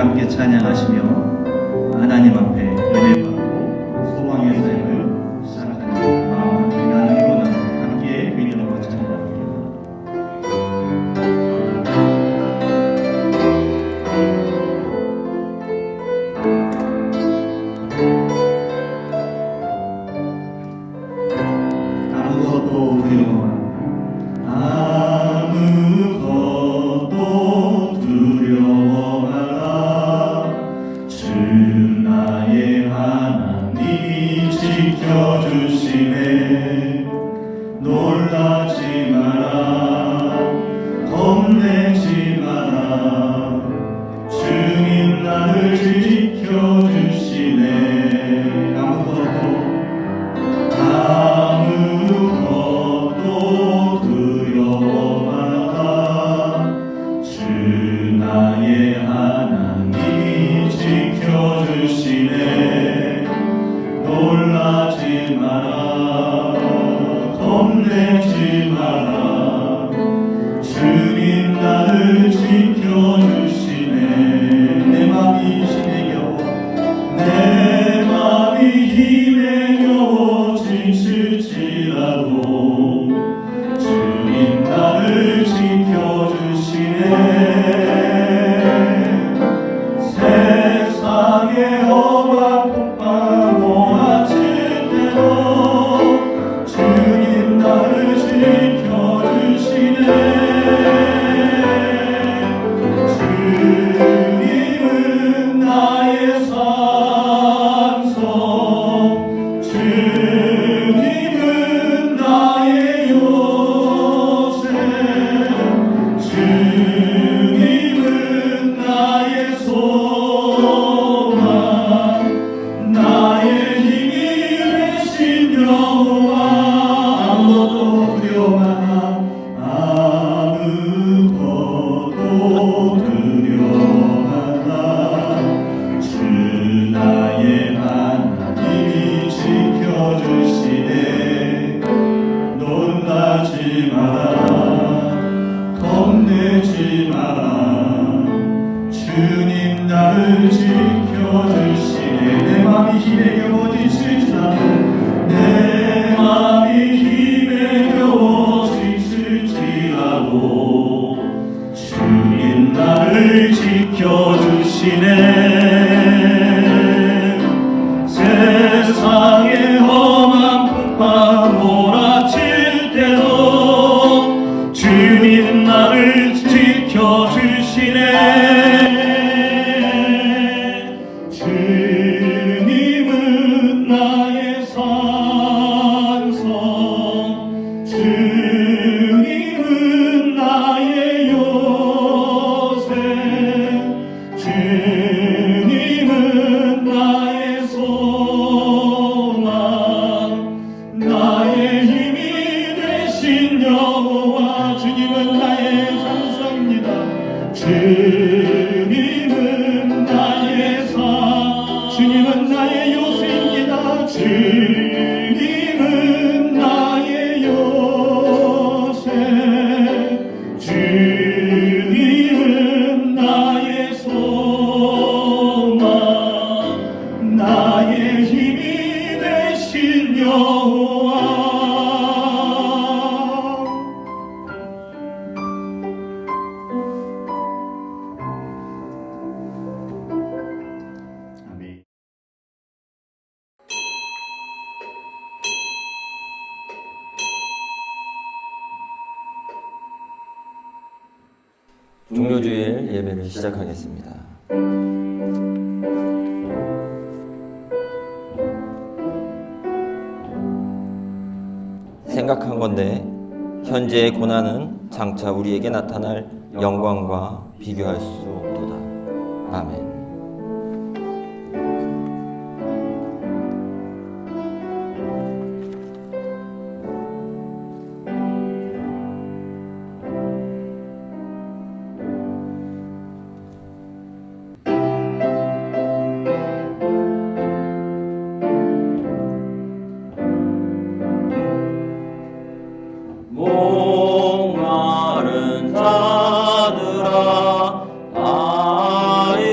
함께 찬양하시며 하나님 앞에 은혜 받고 소망의 삶을 시작하는 마음 함께 나누기로 함께 믿음으로 찬양합니다. 아무것도 두려워 아무것도 두려워 마라. 주 나의 하나님이 지켜주시네. 놀라지 마라. 겁내지 마라. 주님 나를 지켜주시네. 아무것도 두려워 마라. 주 나의 하나님이 지켜주시네. 놀라지 마라. 겁내지 마라. 주님 나를 지켜주시네. 내 맘이 힘에 겨워 내 맘이 힘에 겨워 지칠지라도 주님 나를 지켜주시네. 세상의 험한 폭풍 몰아칠 때도 주님 나를 지켜주시네. 주님은 나의 산성, 주님은 나의 요새, 주님은 나의 소망, 나의 힘이 되신 여호와. 아무것도 두려워 마라. 아무것도 두려워 마라. 주 나의 하나님이 지켜주시네. 놀라지 마라. 겁내지 마라. 주님 나를 지켜주시네. 내 맘이 힘에 겨워 지칠지라도 내 맘이 힘에 겨워 지칠지라도 주님 나를 지켜주시네. 세상의 험한 풍파 몰아칠 때도 주님 나를 지켜주시네. 주님은 나의 산성, 주님은 나의 요새, 주님은 나의 소망, 나의 힘이 되신 여호와. 주님은 나의 산성입니다. 주님은 나의 산, 주님은 나의 요새입니다. 주님은 나의 요새, 주님은 나의 소망, 나의 힘이 되신 여호와. 아멘. 종료주일 예배를 시작하겠습니다. 생각한 건데 현재의 고난은 장차 우리에게 나타날 영광과 비교할 수 없도다. 아멘. 목마른 자들아, 아이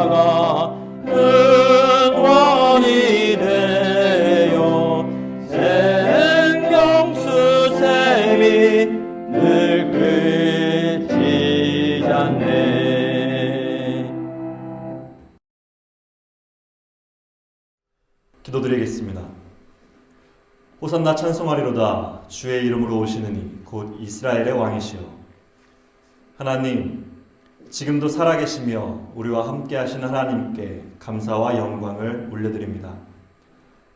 십자가 근원이 되어 생명수샘이 늘 끝이지 않네. 기도드리겠습니다. 호산나 찬송하리로다. 주의 이름으로 오시는 이 곧 이스라엘의 왕이시여. 하나님, 지금도 살아계시며 우리와 함께 하시는 하나님께 감사와 영광을 올려드립니다.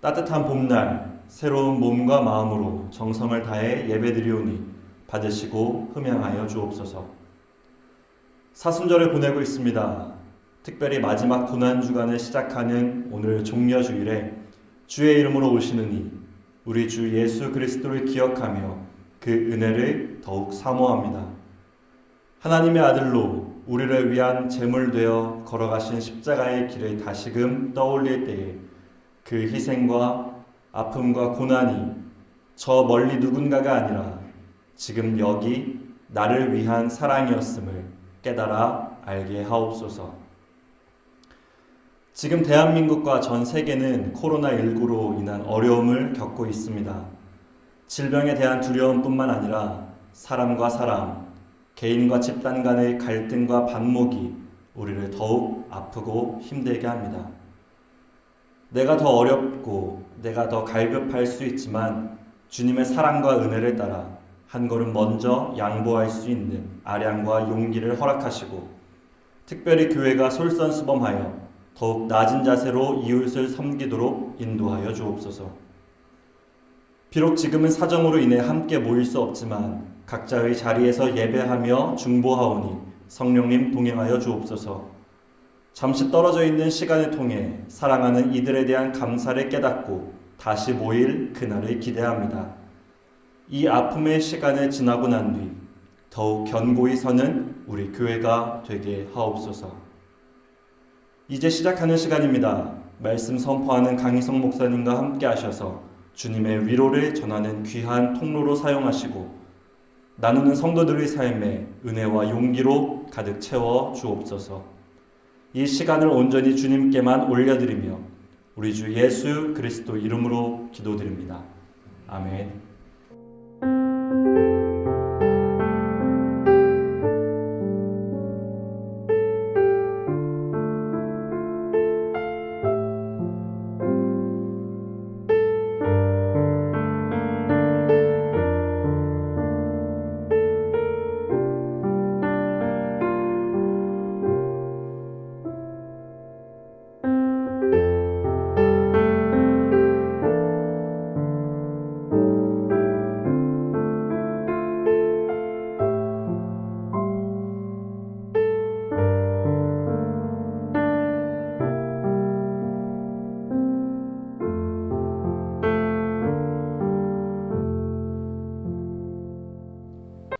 따뜻한 봄날 새로운 몸과 마음으로 정성을 다해 예배드리오니 받으시고 흠양하여 주옵소서. 사순절을 보내고 있습니다. 특별히 마지막 고난주간을 시작하는 오늘 종려주일에 주의 이름으로 오시는 이 우리 주 예수 그리스도를 기억하며 그 은혜를 더욱 사모합니다. 하나님의 아들로 우리를 위한 제물 되어 걸어가신 십자가의 길을 다시금 떠올릴 때에 그 희생과 아픔과 고난이 저 멀리 누군가가 아니라 지금 여기 나를 위한 사랑이었음을 깨달아 알게 하옵소서. 지금 대한민국과 전 세계는 코로나19로 인한 어려움을 겪고 있습니다. 질병에 대한 두려움뿐만 아니라 사람과 사람, 개인과 집단 간의 갈등과 반목이 우리를 더욱 아프고 힘들게 합니다. 내가 더 어렵고 내가 더 갈급할 수 있지만 주님의 사랑과 은혜를 따라 한 걸음 먼저 양보할 수 있는 아량과 용기를 허락하시고 특별히 교회가 솔선수범하여 더욱 낮은 자세로 이웃을 섬기도록 인도하여 주옵소서. 비록 지금은 사정으로 인해 함께 모일 수 없지만 각자의 자리에서 예배하며 중보하오니 성령님 동행하여 주옵소서. 잠시 떨어져 있는 시간을 통해 사랑하는 이들에 대한 감사를 깨닫고 다시 모일 그날을 기대합니다. 이 아픔의 시간을 지나고 난 뒤 더욱 견고히 서는 우리 교회가 되게 하옵소서. 이제 시작하는 시간입니다. 말씀 선포하는 강희성 목사님과 함께 하셔서 주님의 위로를 전하는 귀한 통로로 사용하시고 나누는 성도들의 삶에 은혜와 용기로 가득 채워 주옵소서. 이 시간을 온전히 주님께만 올려드리며 우리 주 예수 그리스도 이름으로 기도드립니다. 아멘.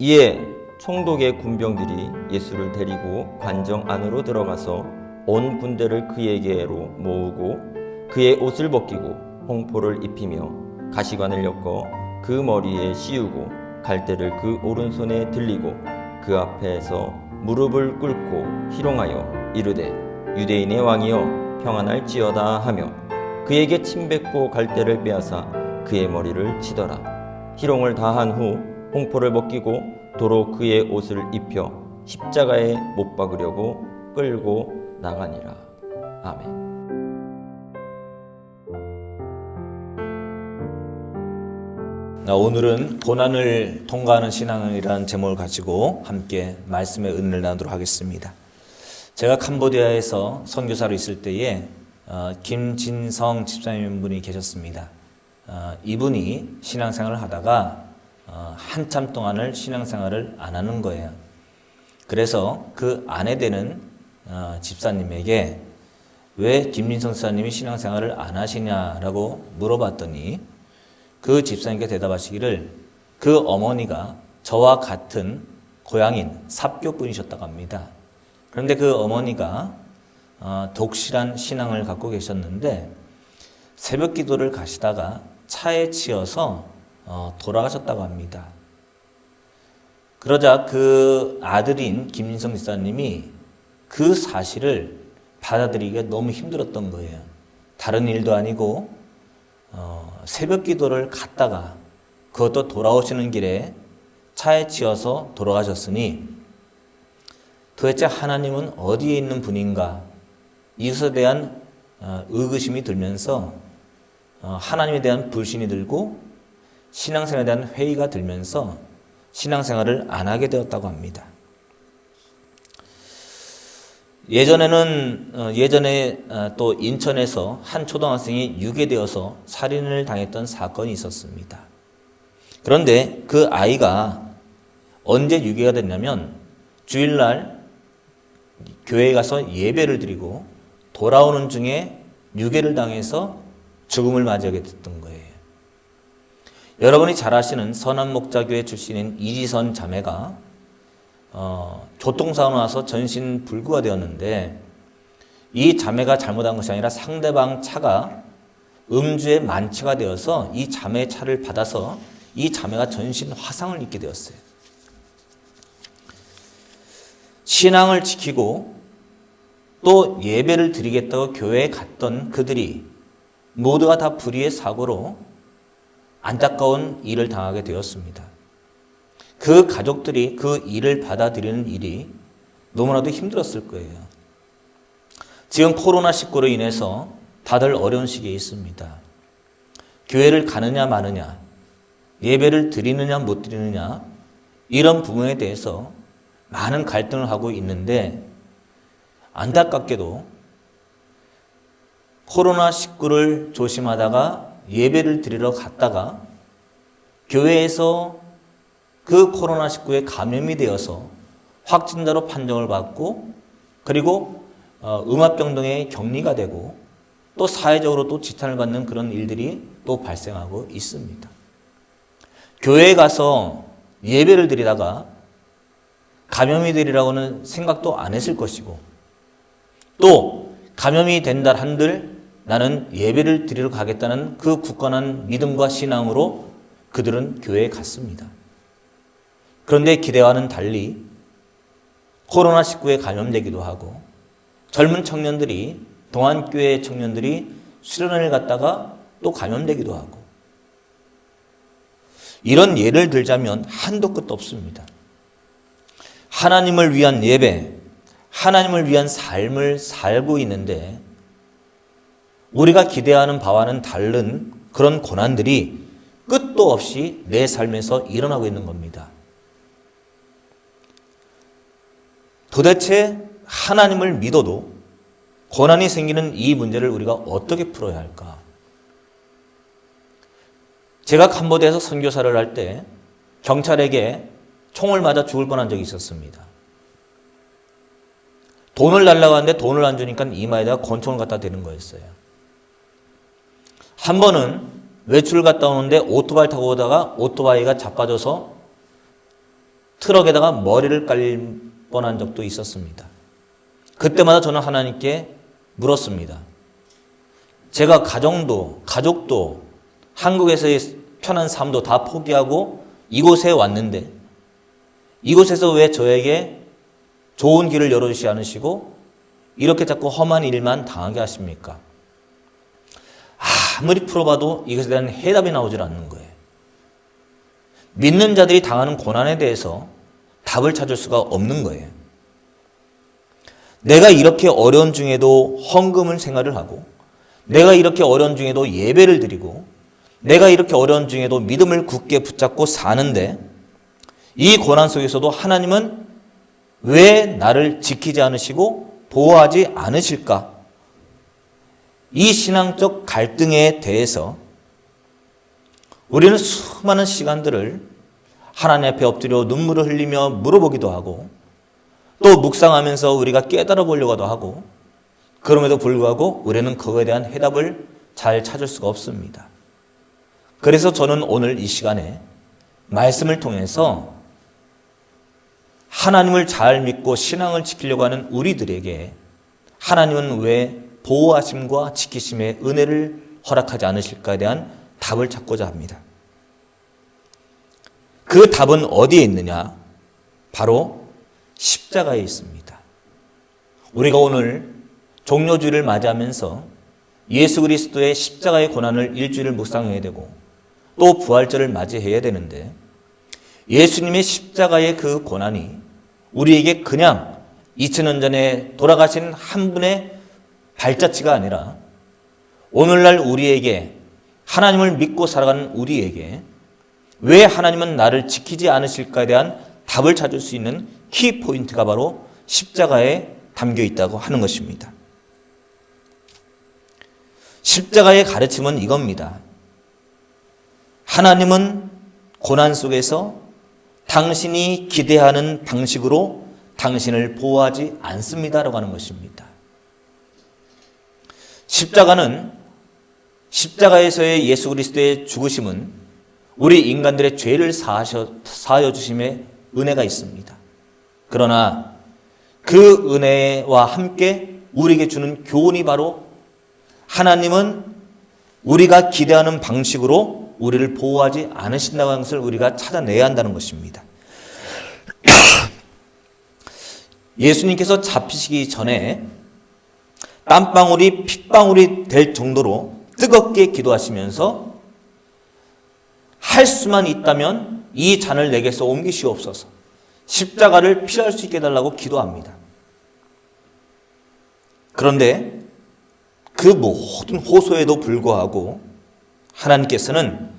이에 총독의 군병들이 예수를 데리고 관정 안으로 들어가서 온 군대를 그에게로 모으고 그의 옷을 벗기고 홍포를 입히며 가시관을 엮어 그 머리에 씌우고 갈대를 그 오른손에 들리고 그 앞에서 무릎을 꿇고 희롱하여 이르되 유대인의 왕이여 평안할지어다 하며 그에게 침뱉고 갈대를 빼앗아 그의 머리를 치더라. 희롱을 다한 후 홍포를 벗기고 도로 그의 옷을 입혀 십자가에 못 박으려고 끌고 나가니라. 아멘. 오늘은 고난을 통과하는 신앙이라는 제목을 가지고 함께 말씀의 은혜를 나누도록 하겠습니다. 제가 캄보디아에서 선교사로 있을 때에 김진성 집사님 분이 계셨습니다. 이분이 신앙생활을 하다가 한참 동안을 신앙생활을 안 하는 거예요. 그래서 그 아내 되는 집사님에게 왜 김진성 집사님이 신앙생활을 안 하시냐라고 물어봤더니 그 집사님께 대답하시기를 그 어머니가 저와 같은 고향인 삽교분이셨다고 합니다. 그런데 그 어머니가 독실한 신앙을 갖고 계셨는데 새벽 기도를 가시다가 차에 치여서 돌아가셨다고 합니다. 그러자 그 아들인 김민성 집사님이 그 사실을 받아들이기가 너무 힘들었던 거예요. 다른 일도 아니고 새벽 기도를 갔다가 그것도 돌아오시는 길에 차에 치여서 돌아가셨으니 도대체 하나님은 어디에 있는 분인가? 이것에 대한 의구심이 들면서 하나님에 대한 불신이 들고 신앙생활에 대한 회의가 들면서 신앙생활을 안 하게 되었다고 합니다. 예전에 또 인천에서 한 초등학생이 유괴되어서 살인을 당했던 사건이 있었습니다. 그런데 그 아이가 언제 유괴가 됐냐면 주일날 교회에 가서 예배를 드리고 돌아오는 중에 유괴를 당해서 죽음을 맞이하게 됐던 거예요. 여러분이 잘 아시는 선한목자교회 출신인 이지선 자매가 교통사고 나서 전신 불구가 되었는데 이 자매가 잘못한 것이 아니라 상대방 차가 음주에 만취가 되어서 이 자매의 차를 받아서 이 자매가 전신 화상을 입게 되었어요. 신앙을 지키고 또 예배를 드리겠다고 교회에 갔던 그들이 모두가 다 불의의 사고로 안타까운 일을 당하게 되었습니다. 그 가족들이 그 일을 받아들이는 일이 너무나도 힘들었을 거예요. 지금 코로나19로 인해서 다들 어려운 시기에 있습니다. 교회를 가느냐 마느냐, 예배를 드리느냐 못 드리느냐, 이런 부분에 대해서 많은 갈등을 하고 있는데 안타깝게도 코로나19를 조심하다가 예배를 드리러 갔다가 교회에서 그 코로나19에 감염이 되어서 확진자로 판정을 받고 그리고 음압병 등의 격리가 되고 또 사회적으로 또 지탄을 받는 그런 일들이 또 발생하고 있습니다. 교회에 가서 예배를 드리다가 감염이 되리라고는 생각도 안 했을 것이고 또 감염이 된다 한들 나는 예배를 드리러 가겠다는 그 굳건한 믿음과 신앙으로 그들은 교회에 갔습니다. 그런데 기대와는 달리 코로나19에 감염되기도 하고 젊은 청년들이 동안교회 청년들이 수련회를 갔다가 또 감염되기도 하고 이런 예를 들자면 한도 끝도 없습니다. 하나님을 위한 예배, 하나님을 위한 삶을 살고 있는데 우리가 기대하는 바와는 다른 그런 고난들이 끝도 없이 내 삶에서 일어나고 있는 겁니다. 도대체 하나님을 믿어도 고난이 생기는 이 문제를 우리가 어떻게 풀어야 할까? 제가 캄보디아에서 선교사를 할 때 경찰에게 총을 맞아 죽을 뻔한 적이 있었습니다. 돈을 달라고 하는데 돈을 안 주니까 이마에다가 권총을 갖다 대는 거였어요. 한 번은 외출을 갔다 오는데 오토바이 타고 오다가 오토바이가 자빠져서 트럭에다가 머리를 깔릴 뻔한 적도 있었습니다. 그때마다 저는 하나님께 물었습니다. 제가 가족도 한국에서의 편한 삶도 다 포기하고 이곳에 왔는데 이곳에서 왜 저에게 좋은 길을 열어주지 않으시고 이렇게 자꾸 험한 일만 당하게 하십니까? 아무리 풀어봐도 이것에 대한 해답이 나오질 않는 거예요. 믿는 자들이 당하는 고난에 대해서 답을 찾을 수가 없는 거예요. 내가 이렇게 어려운 중에도 헌금을 생활을 하고 내가 이렇게 어려운 중에도 예배를 드리고 내가 이렇게 어려운 중에도 믿음을 굳게 붙잡고 사는데 이 고난 속에서도 하나님은 왜 나를 지키지 않으시고 보호하지 않으실까? 이 신앙적 갈등에 대해서 우리는 수많은 시간들을 하나님 앞에 엎드려 눈물을 흘리며 물어보기도 하고 또 묵상하면서 우리가 깨달아 보려고도 하고 그럼에도 불구하고 우리는 그거에 대한 해답을 잘 찾을 수가 없습니다. 그래서 저는 오늘 이 시간에 말씀을 통해서 하나님을 잘 믿고 신앙을 지키려고 하는 우리들에게 하나님은 왜 보호하심과 지키심의 은혜를 허락하지 않으실까에 대한 답을 찾고자 합니다. 그 답은 어디에 있느냐? 바로 십자가에 있습니다. 우리가 오늘 종료주일을 맞이하면서 예수 그리스도의 십자가의 고난을 일주일을 묵상해야 되고 또 부활절을 맞이해야 되는데 예수님의 십자가의 그 고난이 우리에게 그냥 2000년 전에 돌아가신 한 분의 발자취가 아니라 오늘날 우리에게 하나님을 믿고 살아가는 우리에게 왜 하나님은 나를 지키지 않으실까에 대한 답을 찾을 수 있는 키포인트가 바로 십자가에 담겨 있다고 하는 것입니다. 십자가의 가르침은 이겁니다. 하나님은 고난 속에서 당신이 기대하는 방식으로 당신을 보호하지 않습니다라고 하는 것입니다. 십자가에서의 예수 그리스도의 죽으심은 우리 인간들의 죄를 사하여 주심의 은혜가 있습니다. 그러나 그 은혜와 함께 우리에게 주는 교훈이 바로 하나님은 우리가 기대하는 방식으로 우리를 보호하지 않으신다는 것을 우리가 찾아내야 한다는 것입니다. 예수님께서 잡히시기 전에 땀방울이 핏방울이 될 정도로 뜨겁게 기도하시면서 할 수만 있다면 이 잔을 내게서 옮기시옵소서, 십자가를 피할 수 있게 해달라고 기도합니다. 그런데 그 모든 호소에도 불구하고 하나님께서는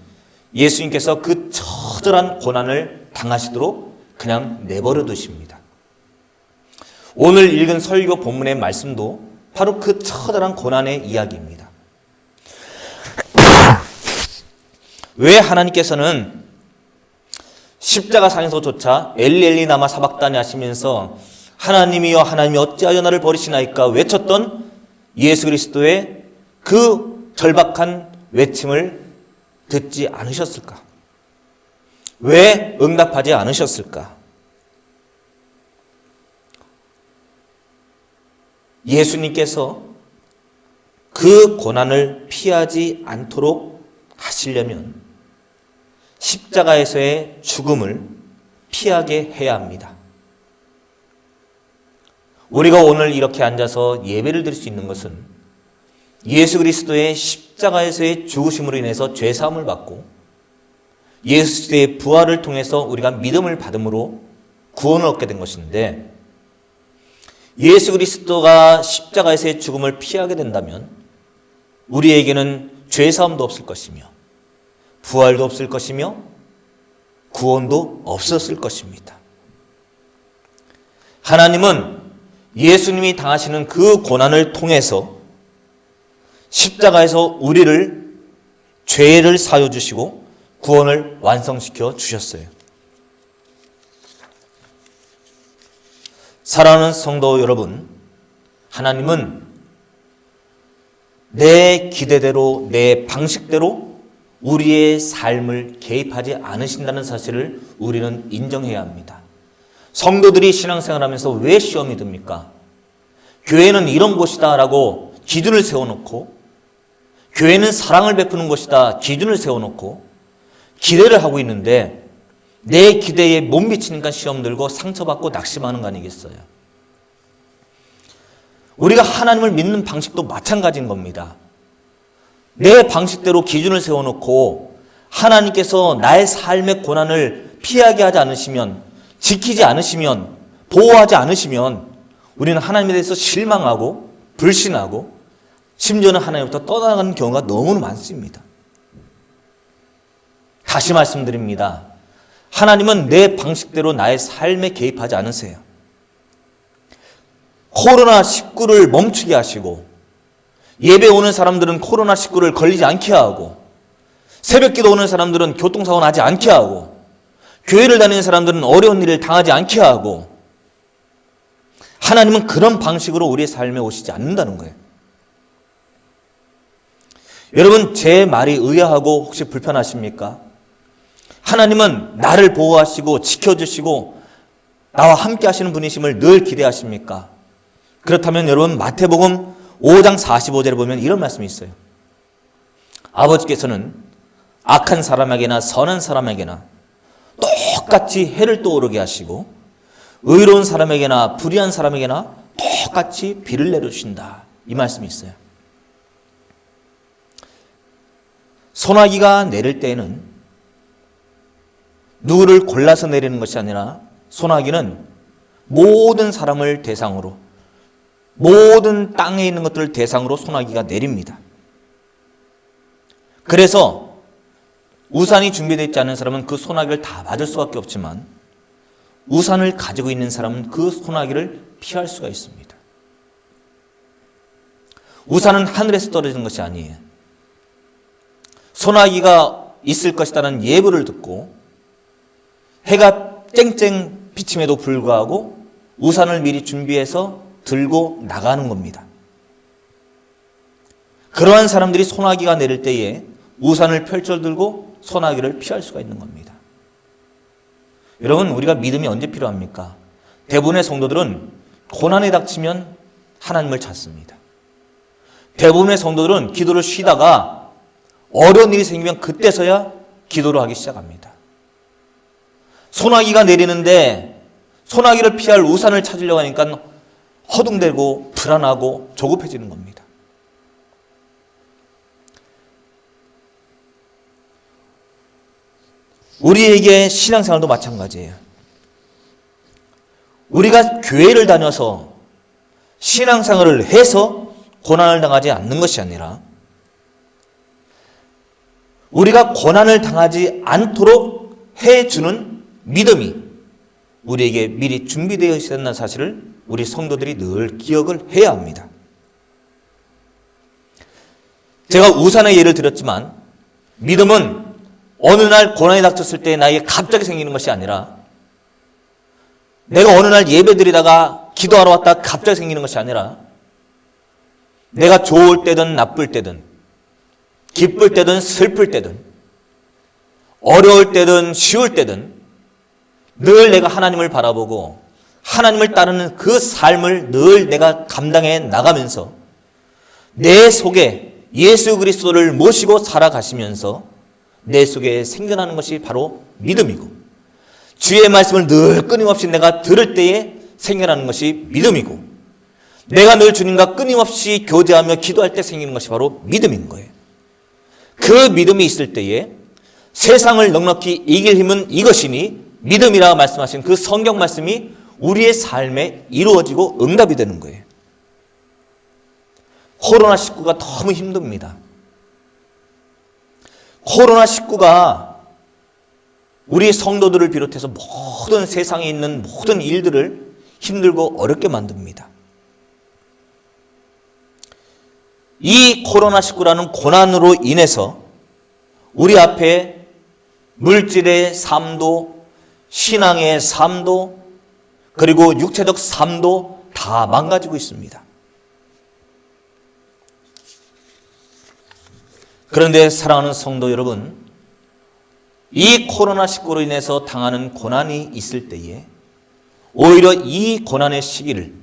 예수님께서 그 처절한 고난을 당하시도록 그냥 내버려 두십니다. 오늘 읽은 설교 본문의 말씀도 바로 그 처절한 고난의 이야기입니다. 왜 하나님께서는 십자가상에서조차 엘리 나마 사박다니 하시면서 하나님이여 하나님이 어찌하여 나를 버리시나이까 외쳤던 예수 그리스도의 그 절박한 외침을 듣지 않으셨을까? 왜 응답하지 않으셨을까? 예수님께서 그 고난을 피하지 않도록 하시려면 십자가에서의 죽음을 피하게 해야 합니다. 우리가 오늘 이렇게 앉아서 예배를 드릴 수 있는 것은 예수 그리스도의 십자가에서의 죽으심으로 인해서 죄사함을 받고 예수 그리스도의 부활을 통해서 우리가 믿음을 받음으로 구원을 얻게 된 것인데, 예수 그리스도가 십자가에서의 죽음을 피하게 된다면 우리에게는 죄사함도 없을 것이며 부활도 없을 것이며 구원도 없었을 것입니다. 하나님은 예수님이 당하시는 그 고난을 통해서 십자가에서 우리를 죄를 사여 주시고 구원을 완성시켜 주셨어요. 사랑하는 성도 여러분, 하나님은 내 기대대로 내 방식대로 우리의 삶을 개입하지 않으신다는 사실을 우리는 인정해야 합니다. 성도들이 신앙생활하면서 왜 시험이 듭니까? 교회는 이런 곳이다 라고 기준을 세워놓고, 교회는 사랑을 베푸는 곳이다 기준을 세워놓고 기대를 하고 있는데 내 기대에 못 미치니까 시험 들고 상처받고 낙심하는 거 아니겠어요? 우리가 하나님을 믿는 방식도 마찬가지인 겁니다. 내 방식대로 기준을 세워놓고 하나님께서 나의 삶의 고난을 피하게 하지 않으시면, 지키지 않으시면, 보호하지 않으시면 우리는 하나님에 대해서 실망하고 불신하고 심지어는 하나님부터 떠나가는 경우가 너무 많습니다. 다시 말씀드립니다. 하나님은 내 방식대로 나의 삶에 개입하지 않으세요. 코로나19를 멈추게 하시고, 예배 오는 사람들은 코로나19를 걸리지 않게 하고, 새벽기도 오는 사람들은 교통사고 나지 않게 하고, 교회를 다니는 사람들은 어려운 일을 당하지 않게 하고, 하나님은 그런 방식으로 우리의 삶에 오시지 않는다는 거예요. 여러분, 제 말이 의아하고 혹시 불편하십니까? 하나님은 나를 보호하시고 지켜주시고 나와 함께 하시는 분이심을 늘 기대하십니까? 그렇다면 여러분, 마태복음 5장 45절에 보면 이런 말씀이 있어요. 아버지께서는 악한 사람에게나 선한 사람에게나 똑같이 해를 떠오르게 하시고 의로운 사람에게나 불의한 사람에게나 똑같이 비를 내려주신다. 이 말씀이 있어요. 소나기가 내릴 때에는 누구를 골라서 내리는 것이 아니라 소나기는 모든 사람을 대상으로, 모든 땅에 있는 것들을 대상으로 소나기가 내립니다. 그래서 우산이 준비되어 있지 않은 사람은 그 소나기를 다 맞을 수밖에 없지만 우산을 가지고 있는 사람은 그 소나기를 피할 수가 있습니다. 우산은 하늘에서 떨어지는 것이 아니에요. 소나기가 있을 것이라는 예보를 듣고 해가 쨍쨍 비침에도 불구하고 우산을 미리 준비해서 들고 나가는 겁니다. 그러한 사람들이 소나기가 내릴 때에 우산을 펼쳐 들고 소나기를 피할 수가 있는 겁니다. 여러분, 우리가 믿음이 언제 필요합니까? 대부분의 성도들은 고난에 닥치면 하나님을 찾습니다. 대부분의 성도들은 기도를 쉬다가 어려운 일이 생기면 그때서야 기도를 하기 시작합니다. 소나기가 내리는데 소나기를 피할 우산을 찾으려고 하니까 허둥대고 불안하고 조급해지는 겁니다. 우리에게 신앙생활도 마찬가지예요. 우리가 교회를 다녀서 신앙생활을 해서 고난을 당하지 않는 것이 아니라 우리가 고난을 당하지 않도록 해주는 믿음이 우리에게 미리 준비되어 있었다는 사실을 우리 성도들이 늘 기억을 해야 합니다. 제가 우산의 예를 들었지만 믿음은 어느 날 고난이 닥쳤을 때 나에게 갑자기 생기는 것이 아니라 내가 어느 날 예배드리다가 기도하러 왔다가 갑자기 생기는 것이 아니라 내가 좋을 때든 나쁠 때든 기쁠 때든 슬플 때든 어려울 때든 쉬울 때든 늘 내가 하나님을 바라보고 하나님을 따르는 그 삶을 늘 내가 감당해 나가면서 내 속에 예수 그리스도를 모시고 살아가시면서 내 속에 생겨나는 것이 바로 믿음이고 주의 말씀을 늘 끊임없이 내가 들을 때에 생겨나는 것이 믿음이고 내가 늘 주님과 끊임없이 교제하며 기도할 때 생기는 것이 바로 믿음인 거예요. 그 믿음이 있을 때에 세상을 넉넉히 이길 힘은 이것이니 믿음이라고 말씀하신 그 성경 말씀이 우리의 삶에 이루어지고 응답이 되는 거예요. 코로나19가 너무 힘듭니다. 코로나19가 우리 성도들을 비롯해서 모든 세상에 있는 모든 일들을 힘들고 어렵게 만듭니다. 이 코로나19라는 고난으로 인해서 우리 앞에 물질의 삶도 신앙의 삶도 그리고 육체적 삶도 다 망가지고 있습니다. 그런데 사랑하는 성도 여러분, 이 코로나19로 인해서 당하는 고난이 있을 때에 오히려 이 고난의 시기를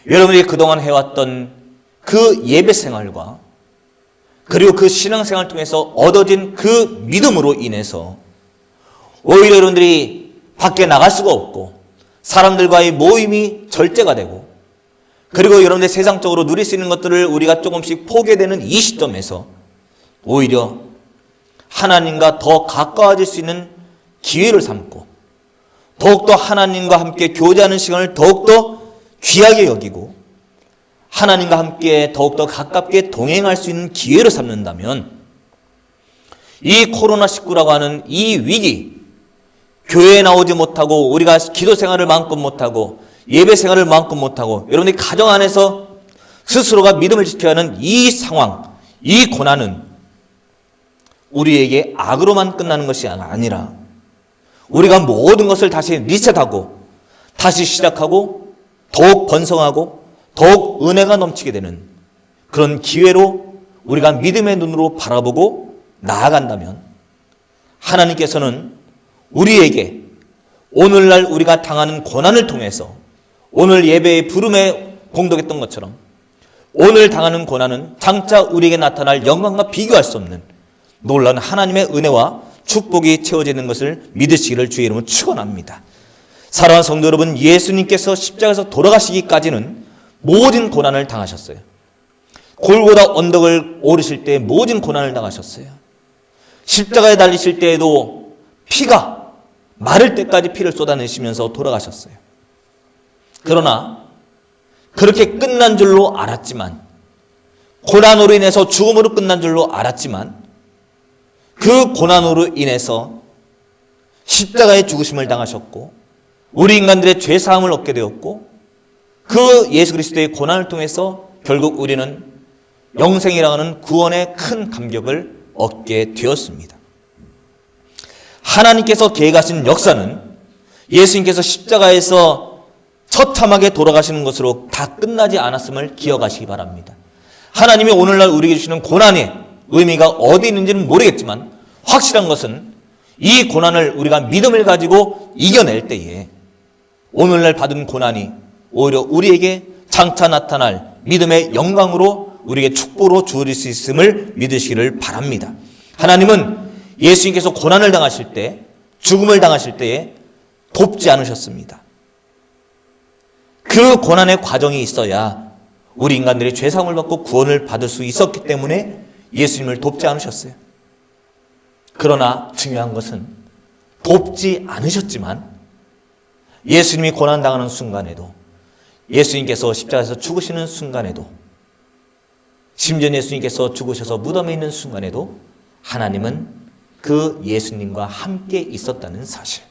여러분이 그동안 해왔던 그 예배 생활과 그리고 그 신앙생활을 통해서 얻어진 그 믿음으로 인해서 오히려 여러분들이 밖에 나갈 수가 없고 사람들과의 모임이 절제가 되고 그리고 여러분들 세상적으로 누릴 수 있는 것들을 우리가 조금씩 포기되는 이 시점에서 오히려 하나님과 더 가까워질 수 있는 기회를 삼고 더욱더 하나님과 함께 교제하는 시간을 더욱더 귀하게 여기고 하나님과 함께 더욱더 가깝게 동행할 수 있는 기회를 삼는다면 이 코로나19라고 하는 이 위기, 교회에 나오지 못하고 우리가 기도 생활을 마음껏 못하고 예배 생활을 마음껏 못하고 여러분이 가정 안에서 스스로가 믿음을 지켜야 하는 이 상황, 이 고난은 우리에게 악으로만 끝나는 것이 아니라 우리가 모든 것을 다시 리셋하고 다시 시작하고 더욱 번성하고 더욱 은혜가 넘치게 되는 그런 기회로 우리가 믿음의 눈으로 바라보고 나아간다면 하나님께서는 우리에게 오늘날 우리가 당하는 고난을 통해서 오늘 예배의 부름에 공독했던 것처럼 오늘 당하는 고난은 장차 우리에게 나타날 영광과 비교할 수 없는 놀라운 하나님의 은혜와 축복이 채워지는 것을 믿으시기를 주의 이름으로 축원합니다. 사랑하는 성도 여러분, 예수님께서 십자가에서 돌아가시기까지는 모든 고난을 당하셨어요. 골고다 언덕을 오르실 때 모든 고난을 당하셨어요. 십자가에 달리실 때에도 피가 마를 때까지 피를 쏟아내시면서 돌아가셨어요. 그러나 그렇게 끝난 줄로 알았지만, 고난으로 인해서 죽음으로 끝난 줄로 알았지만, 그 고난으로 인해서 십자가의 죽으심을 당하셨고 우리 인간들의 죄사함을 얻게 되었고, 그 예수 그리스도의 고난을 통해서 결국 우리는 영생이라고 하는 구원의 큰 감격을 얻게 되었습니다. 하나님께서 계획하신 역사는 예수님께서 십자가에서 처참하게 돌아가시는 것으로 다 끝나지 않았음을 기억하시기 바랍니다. 하나님이 오늘날 우리에게 주시는 고난의 의미가 어디 있는지는 모르겠지만, 확실한 것은 이 고난을 우리가 믿음을 가지고 이겨낼 때에 오늘날 받은 고난이 오히려 우리에게 장차 나타날 믿음의 영광으로 우리에게 축복으로 주어질 수 있음을 믿으시기를 바랍니다. 하나님은 예수님께서 고난을 당하실 때, 죽음을 당하실 때에 돕지 않으셨습니다. 그 고난의 과정이 있어야 우리 인간들이 죄사함을 받고 구원을 받을 수 있었기 때문에 예수님을 돕지 않으셨어요. 그러나 중요한 것은 돕지 않으셨지만 예수님이 고난당하는 순간에도, 예수님께서 십자가에서 죽으시는 순간에도, 심지어 예수님께서 죽으셔서 무덤에 있는 순간에도 하나님은 그 예수님과 함께 있었다는 사실,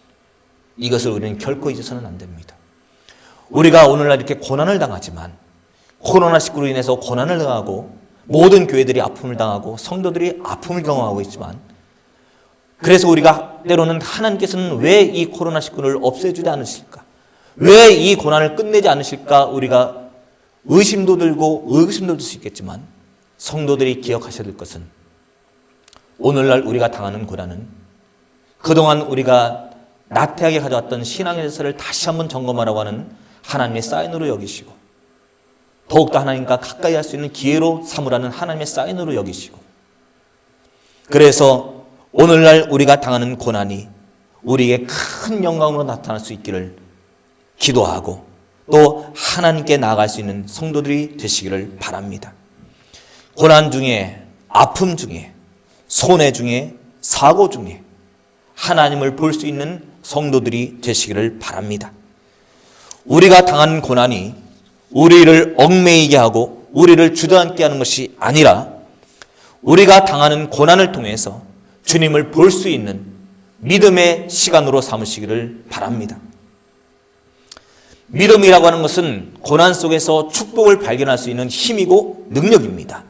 이것을 우리는 결코 잊어서는 안 됩니다. 우리가 오늘날 이렇게 고난을 당하지만, 코로나19로 인해서 고난을 당하고 모든 교회들이 아픔을 당하고 성도들이 아픔을 경험하고 있지만, 그래서 우리가 때로는 하나님께서는 왜 이 코로나19를 없애주지 않으실까? 왜 이 고난을 끝내지 않으실까? 우리가 의심도 들고 의구심도 들 수 있겠지만, 성도들이 기억하셔야 될 것은 오늘날 우리가 당하는 고난은 그동안 우리가 나태하게 가져왔던 신앙의 질서를 다시 한번 점검하라고 하는 하나님의 사인으로 여기시고, 더욱더 하나님과 가까이 할 수 있는 기회로 삼으라는 하나님의 사인으로 여기시고, 그래서 오늘날 우리가 당하는 고난이 우리에게 큰 영광으로 나타날 수 있기를 기도하고, 또 하나님께 나아갈 수 있는 성도들이 되시기를 바랍니다. 고난 중에, 아픔 중에, 손해 중에, 사고 중에 하나님을 볼 수 있는 성도들이 되시기를 바랍니다. 우리가 당하는 고난이 우리를 얽매이게 하고 우리를 주저앉게 하는 것이 아니라, 우리가 당하는 고난을 통해서 주님을 볼 수 있는 믿음의 시간으로 삼으시기를 바랍니다. 믿음이라고 하는 것은 고난 속에서 축복을 발견할 수 있는 힘이고 능력입니다.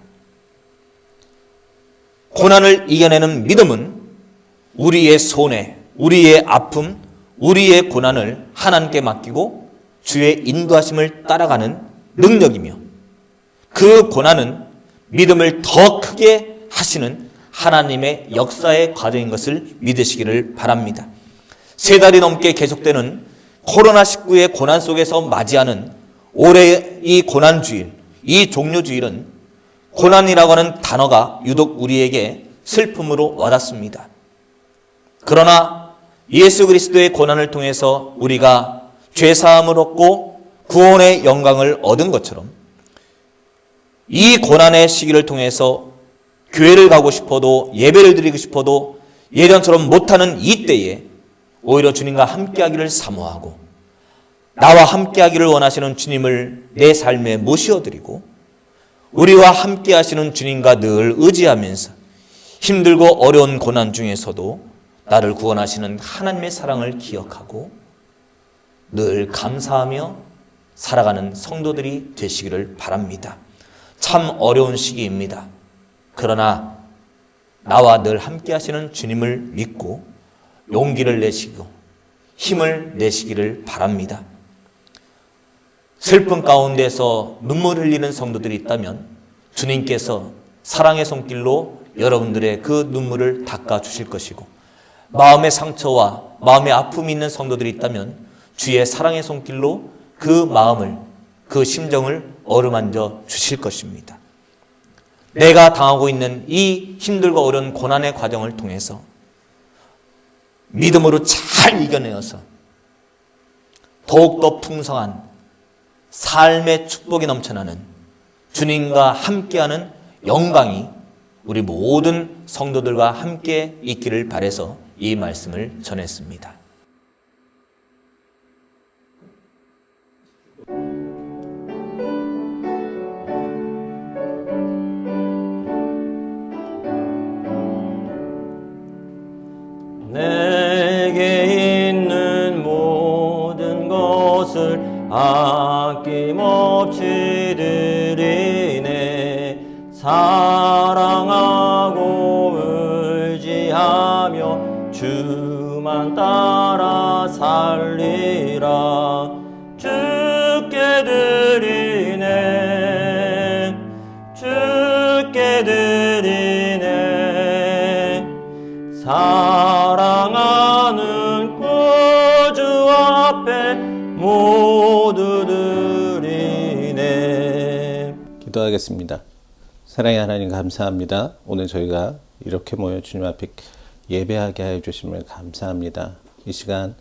고난을 이겨내는 믿음은 우리의 손해, 우리의 아픔, 우리의 고난을 하나님께 맡기고 주의 인도하심을 따라가는 능력이며, 그 고난은 믿음을 더 크게 하시는 하나님의 역사의 과정인 것을 믿으시기를 바랍니다. 3달이 넘게 계속되는 코로나19의 고난 속에서 맞이하는 올해 이 고난주일, 이 종료주일은 고난이라고 하는 단어가 유독 우리에게 슬픔으로 와닿습니다. 그러나 예수 그리스도의 고난을 통해서 우리가 죄사함을 얻고 구원의 영광을 얻은 것처럼, 이 고난의 시기를 통해서 교회를 가고 싶어도, 예배를 드리고 싶어도 예전처럼 못하는 이때에 오히려 주님과 함께하기를 사모하고, 나와 함께하기를 원하시는 주님을 내 삶에 모시어드리고, 우리와 함께하시는 주님과 늘 의지하면서 힘들고 어려운 고난 중에서도 나를 구원하시는 하나님의 사랑을 기억하고 늘 감사하며 살아가는 성도들이 되시기를 바랍니다. 참 어려운 시기입니다. 그러나 나와 늘 함께 하시는 주님을 믿고 용기를 내시고 힘을 내시기를 바랍니다. 슬픔 가운데서 눈물 흘리는 성도들이 있다면 주님께서 사랑의 손길로 여러분들의 그 눈물을 닦아주실 것이고, 마음의 상처와 마음의 아픔이 있는 성도들이 있다면 주의 사랑의 손길로 그 마음을, 그 심정을 어루만져 주실 것입니다. 내가 당하고 있는 이 힘들고 어려운 고난의 과정을 통해서 믿음으로 잘 이겨내어서 더욱더 풍성한 삶의 축복이 넘쳐나는 주님과 함께하는 영광이 우리 모든 성도들과 함께 있기를 바라서 이 말씀을 전했습니다. 내게 있는 모든 것을 아낌없이 드리네. 사랑하고 의지하며 주만 따라 살리라. 주께 드리네, 주께 드리네. 사랑하는 구주 앞에 모두 드리네. 기도하겠습니다. 사랑의 하나님 감사합니다. 오늘 저희가 이렇게 모여 주님 앞에 예배하게 하여 주심을 감사합니다. 이 시간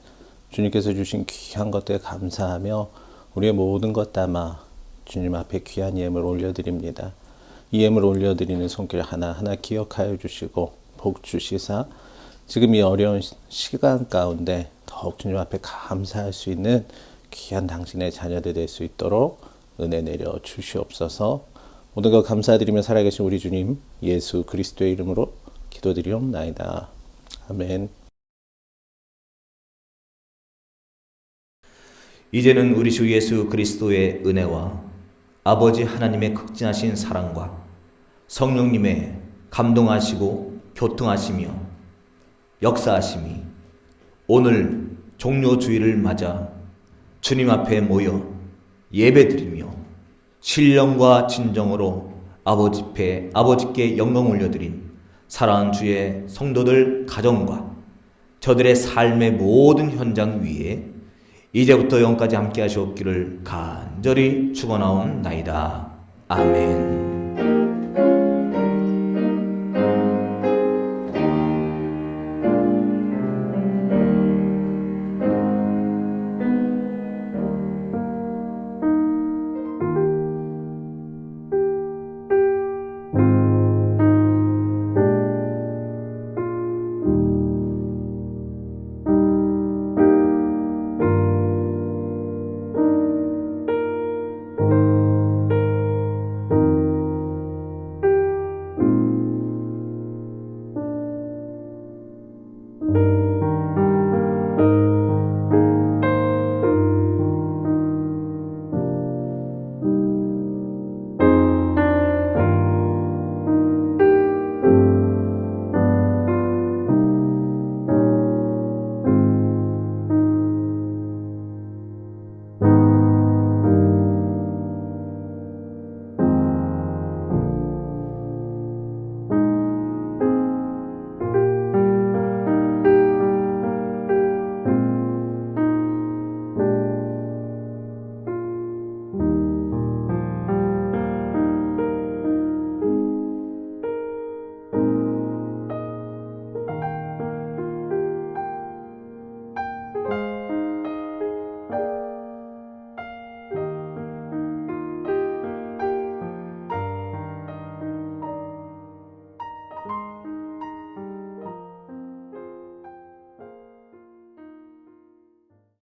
주님께서 주신 귀한 것들 감사하며 우리의 모든 것 담아 주님 앞에 귀한 예물 올려드립니다. 이 예물 올려드리는 손길 하나하나 기억하여 주시고 복 주시사 지금 이 어려운 시간 가운데 더욱 주님 앞에 감사할 수 있는 귀한 당신의 자녀들 될 수 있도록 은혜 내려 주시옵소서. 모든 것 감사드리며 살아계신 우리 주님 예수 그리스도의 이름으로 기도드리옵나이다. 아멘. 이제는 우리 주 예수 그리스도의 은혜와 아버지 하나님의 극진하신 사랑과 성령님의 감동하시고 교통하시며 역사하심이 오늘 종료주일을 맞아 주님 앞에 모여 예배드리며 신령과 진정으로 아버지께 영광 올려드린 사랑하는 주의 성도들 가정과 저들의 삶의 모든 현장 위에 이제부터 영까지 함께 하시옵기를 간절히 축원하옵나이다. 아멘.